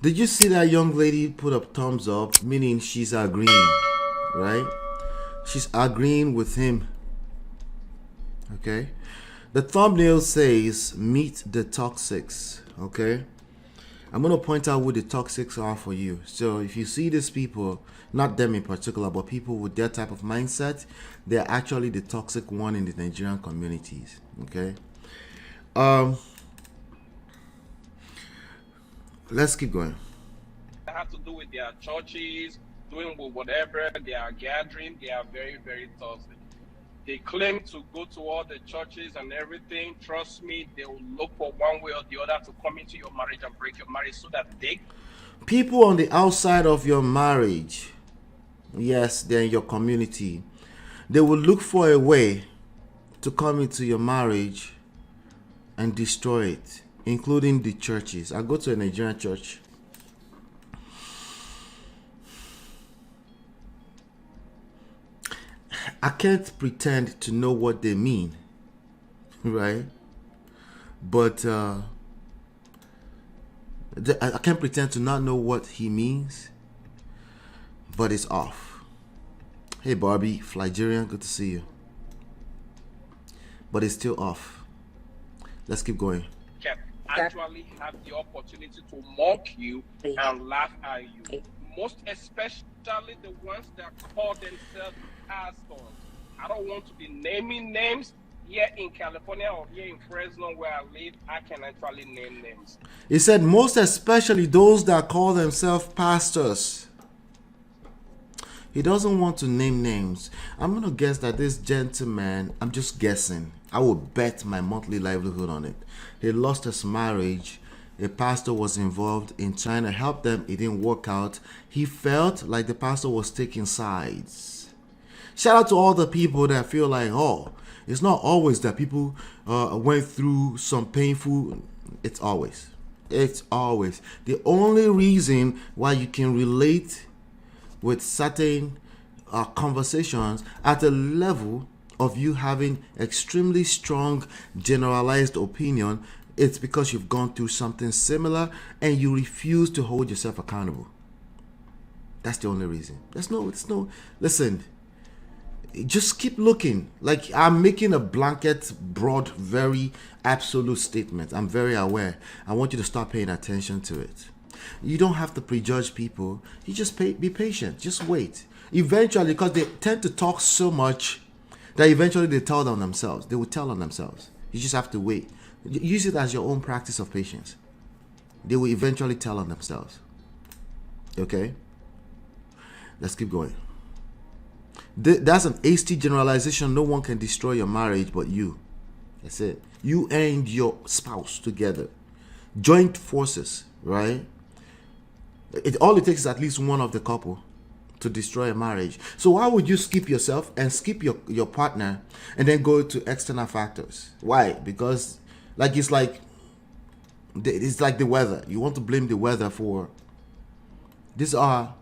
Did you see that young lady put up thumbs up, meaning she's agreeing, right? She's agreeing with him. Okay. The thumbnail says meet the toxics. Okay. I'm going to point out who the toxics are for you. So if you see these people, not them in particular, but people with their type of mindset, they're actually the toxic one in the Nigerian communities. Okay. Let's keep going. They have to do with their churches, doing with whatever they are gathering. They are very, very toxic. They claim to go to all the churches and everything. Trust me, they will look for one way or the other to come into your marriage and break your marriage so that they... People on the outside of your marriage, yes, they're in your community. They will look for a way to come into your marriage and destroy it, including the churches. I go to a Nigerian church. I can't pretend to know what they mean, right? But I can't pretend to not know what he means, but it's off. Hey Barbie, Flygerian, good to see you. But it's still off. Let's keep going. Can actually have the opportunity to mock you and laugh at you. Most especially the ones that call themselves pastors. I don't want to be naming names. Here in California or here in Fresno where I live, I can actually name names. He said most especially those that call themselves pastors. He doesn't want to name names. I'm going to guess that this gentleman, I'm just guessing, I will bet my monthly livelihood on it. He lost his marriage. A pastor was involved in trying to help them. It didn't work out. He felt like the pastor was taking sides. Shout out to all the people that feel like, oh, it's not always that people went through some painful. It's always. The only reason why you can relate with certain conversations at a level of you having extremely strong generalized opinion, it's because you've gone through something similar and you refuse to hold yourself accountable. That's the only reason. Listen, just keep looking. Like, I'm making a blanket, broad, very absolute statement. I'm very aware. I want you to start paying attention to it. You don't have to prejudge people. You just be patient. Just wait. Eventually, because they tend to talk so much that eventually they tell on themselves. They will tell on themselves. You just have to wait. Use it as your own practice of patience. They will eventually tell on themselves. Okay? Let's keep going. That's an hasty generalization. No one can destroy your marriage but you. That's it. You and your spouse together. Joint forces, right? All it takes is at least one of the couple to destroy a marriage. So why would you skip yourself and skip your partner and then go to external factors? Why? Because it's like the weather. You want to blame the weather for... These are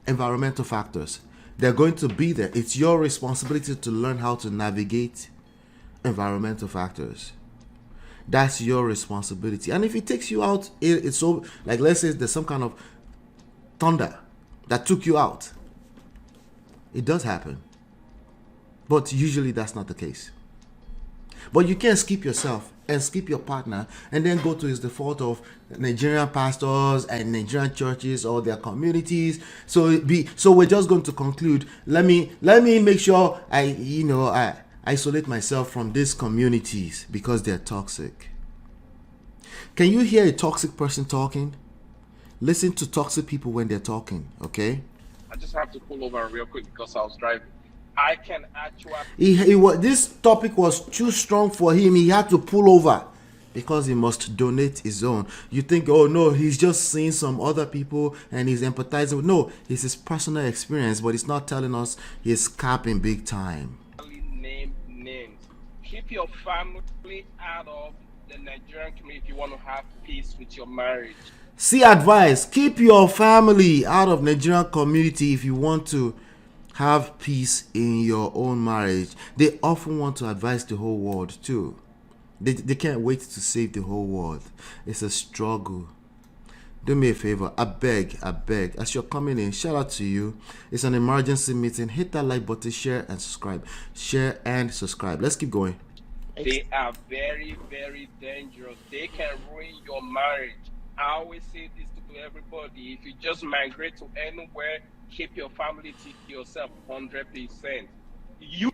environmental factors. They're going to be there. It's your responsibility to learn how to navigate environmental factors. That's your responsibility. And if it takes you out, it's so, like, let's say there's some kind of thunder that took you out. It does happen. But usually that's not the case. But you can't skip yourself and skip your partner and then go to his default of Nigerian pastors and Nigerian churches or their communities. So we're just going to conclude. Let me make sure I isolate myself from these communities because they're toxic. Can you hear a toxic person talking? Listen to toxic people when they're talking, okay? I just have to pull over real quick because I was driving. I can actually... This topic was too strong for him. He had to pull over because he must donate his own. You think, oh no, he's just seeing some other people and he's empathizing. No, it's his personal experience, but he's not telling us he's capping big time. Name names. Keep your family out of the Nigerian community if you want to have peace with your marriage. See advice. Keep your family out of Nigerian community if you want to have peace in your own marriage. They often want to advise the whole world too. They can't wait to save the whole world. It's a struggle. Do me a favor. I beg. As you're coming in, shout out to you. It's an emergency meeting. Hit that like button, share and subscribe. Share and subscribe. Let's keep going. They are very, very dangerous. They can ruin your marriage. I always say this to everybody. If you just migrate to anywhere, keep your family to yourself 100%. You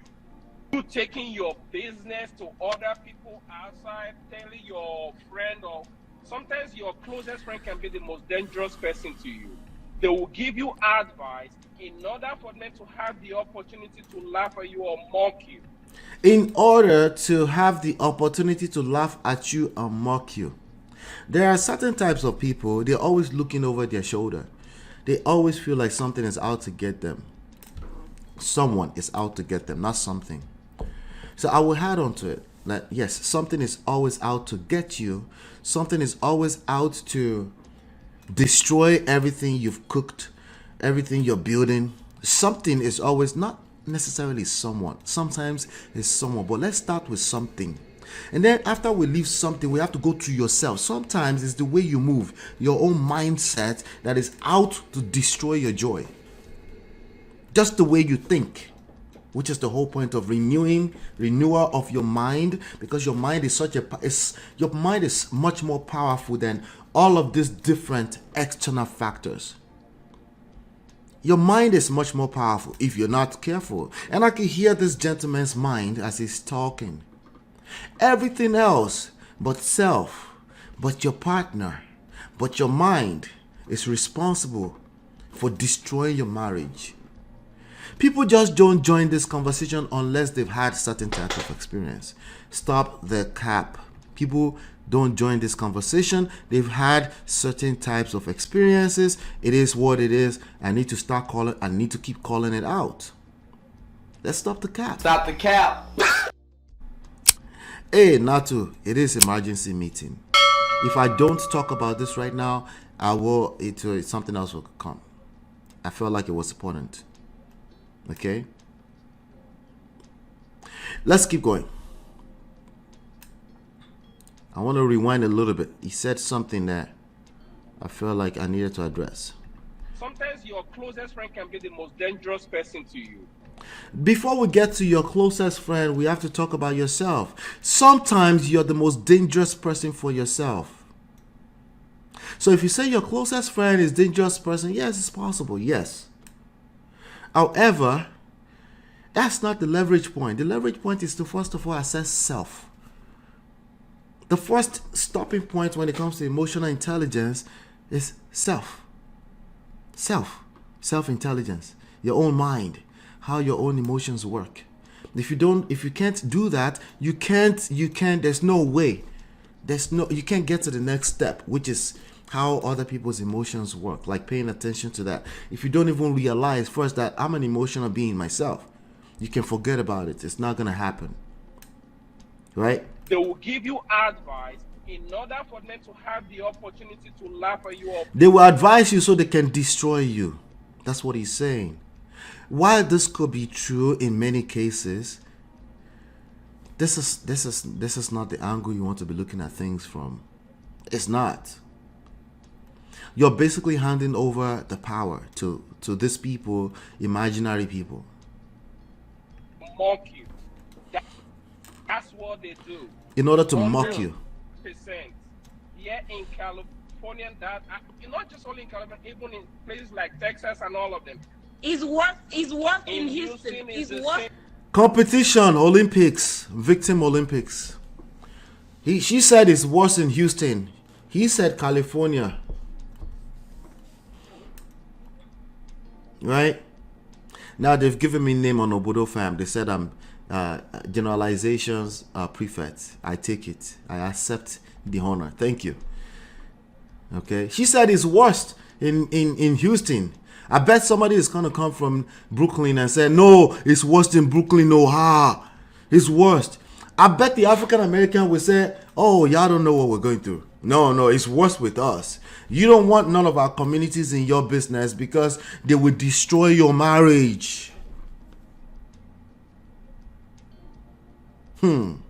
taking your business to other people outside, telling your friend, or sometimes your closest friend can be the most dangerous person to you. They will give you advice in order for them to have the opportunity to laugh at you or mock you. In order to have the opportunity to laugh at you and mock you. There are certain types of people, they're always looking over their shoulder. They always feel like something is out to get them. Someone is out to get them, not something. So I will add on to it that yes, something is always out to get you. Something is always out to destroy everything you've cooked, everything you're building. Something is always not necessarily someone. Sometimes it's someone, but let's start with something. And then after we leave something, we have to go to yourself. Sometimes it's the way you move, your own mindset that is out to destroy your joy. Just the way you think, which is the whole point of renewal of your mind, because your mind is your mind is much more powerful than all of these different external factors. Your mind is much more powerful if you're not careful. And I can hear this gentleman's mind as he's talking. Everything else but self, but your partner, but your mind is responsible for destroying your marriage. People just don't join this conversation unless they've had certain type of experience. Stop the cap. People don't join this conversation. They've had certain types of experiences. It is what it is. I need to keep calling it out. Let's stop the cap. Stop the cap. Hey, Natu, it is emergency meeting. If I don't talk about this right now, something else will come. I felt like it was important. Okay? Let's keep going. I want to rewind a little bit. He said something that I felt like I needed to address. Sometimes your closest friend can be the most dangerous person to you. Before we get to your closest friend, we have to talk about yourself. Sometimes you're the most dangerous person for yourself. So if you say your closest friend is a dangerous person, yes, it's possible, yes. However, that's not the leverage point. The leverage point is to first of all assess self. The first stopping point when it comes to emotional intelligence is self. Self-intelligence, your own mind, how your own emotions work. If you can't do that, you can't, there's no way. You can't get to the next step, which is how other people's emotions work, like paying attention to that. If you don't even realize first that I'm an emotional being myself, you can forget about it. It's not going to happen. Right? They will give you advice in order for them to have the opportunity to laugh at you. They will advise you so they can destroy you. That's what he's saying. While this could be true in many cases, this is not the angle you want to be looking at things from. It's not. You're basically handing over the power to these people, imaginary people. Mock you. That's what they do. In order to mock you. Here in California, not just only in California, even in places like Texas and all of them. Is what in Houston. Is what Competition Olympics, victim Olympics. She said it's worse in Houston. He said California. Right? Now they've given me name on Obodo fam. They said I'm generalizations prefect. I take it. I accept the honor. Thank you. Okay. She said it's worst in Houston. I bet somebody is gonna come from Brooklyn and say, no, it's worst in Brooklyn. No, it's worst. I bet the African American will say, oh, y'all don't know what we're going through. No, it's worse with us. You don't want none of our communities in your business because they will destroy your marriage. in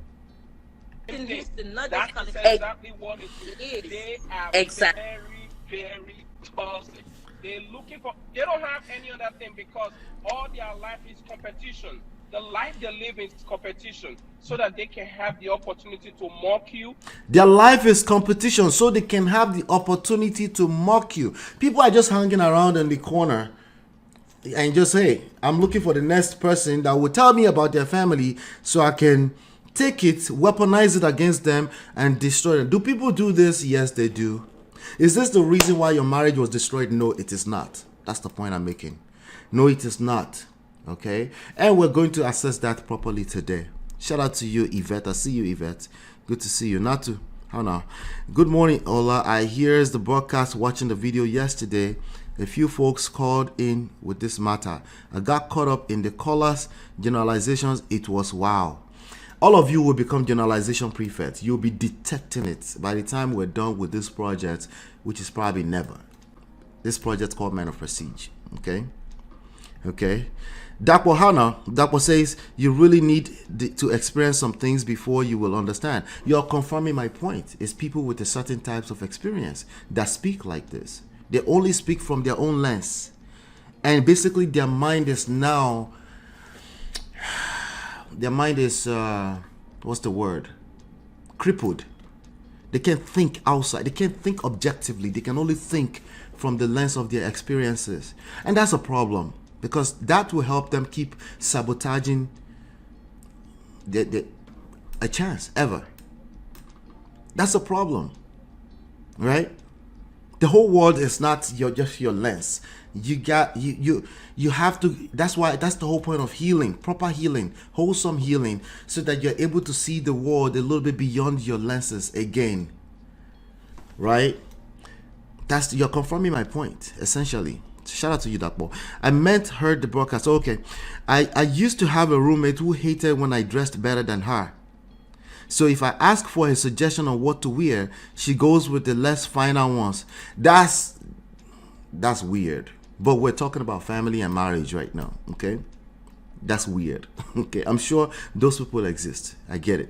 Houston, not just That's California. exactly what it is. They are Exactly. very, very toxic. They don't have any other thing because all their life is competition. The life they live is competition so that they can have the opportunity to mock you. Their life is competition so they can have the opportunity to mock you. People are just hanging around in the corner and just, hey, I'm looking for the next person that will tell me about their family so I can take it, weaponize it against them, and destroy them. Do people do this? Yes, they do. Is this the reason why your marriage was destroyed? No, it is not. That's the point I'm making. No, it is not. Okay? And we're going to assess that properly today. Shout out to you, Yvette. I see you, Yvette. Good to see you. Natu. How now? Good morning, Ola. I hears the broadcast watching the video yesterday. A few folks called in with this matter. I got caught up in the callers' generalizations. It was wow. All of you will become generalization prefects. You'll be detecting it by the time we're done with this project, which is probably never. This project called Men of Prestige. Okay? Okay? Dapo says, you really need to experience some things before you will understand. You're confirming my point. It's people with a certain types of experience that speak like this. They only speak from their own lens. And basically their mind is now... Their mind is, what's the word? Crippled. They can't think outside. They can't think objectively. They can only think from the lens of their experiences. And that's a problem because that will help them keep sabotaging a chance ever. That's a problem, right? The whole world is not just your lens. You have to. That's the whole point of healing, proper healing, wholesome healing, so that you're able to see the world a little bit beyond your lenses again. Right? You're confirming my point essentially. Shout out to you, Dakbo. I heard the broadcast. Okay, I used to have a roommate who hated when I dressed better than her. So if I ask for a suggestion on what to wear, she goes with the less finer ones. That's weird. But we're talking about family and marriage right now, okay? That's weird. Okay, I'm sure those people exist. I get it.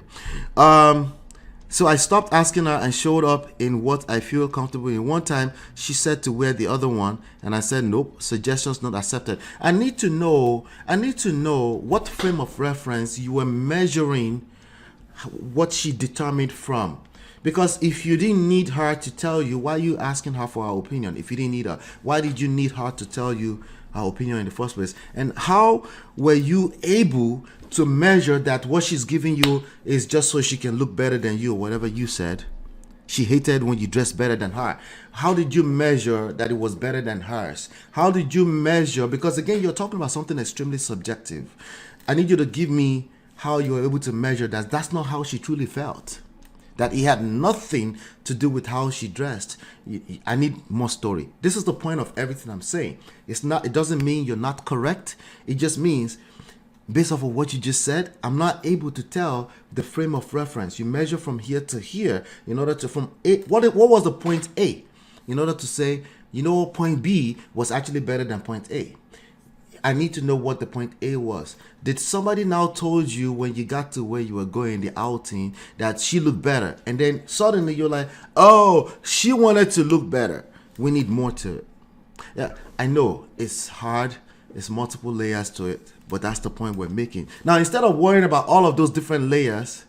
So I stopped asking her and showed up in what I feel comfortable in. One time, she said to wear the other one, and I said, nope, suggestions not accepted. I need to know what frame of reference you were measuring what she determined from. Because if you didn't need her to tell you, why are you asking her for her opinion? If you didn't need her, why did you need her to tell you her opinion in the first place? And how were you able to measure that what she's giving you is just so she can look better than you, whatever you said? She hated when you dressed better than her. How did you measure that it was better than hers? How did you measure? Because again, you're talking about something extremely subjective. I need you to give me how you were able to measure that that's not how she truly felt. That it had nothing to do with how she dressed. I need more story. This is the point of everything I'm saying. It doesn't mean you're not correct. It just means, based off of what you just said, I'm not able to tell the frame of reference. You measure from here to here in order to, from A, what was the point A? In order to say, point B was actually better than point A. I need to know what the point A was. Did somebody now told you when you got to where you were going, the outing, that she looked better? And then suddenly you're like, oh, she wanted to look better. We need more to it. Yeah, I know it's hard. It's multiple layers to it, but that's the point we're making. Now, instead of worrying about all of those different layers,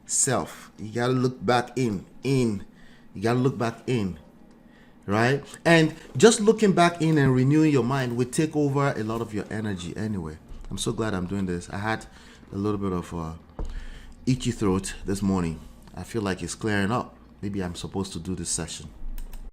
self, you got to look back in. You got to look back in. Right? And just looking back in and renewing your mind will take over a lot of your energy anyway. I'm so glad I'm doing this. I had a little bit of itchy throat this morning. I feel like it's clearing up. Maybe I'm supposed to do this session.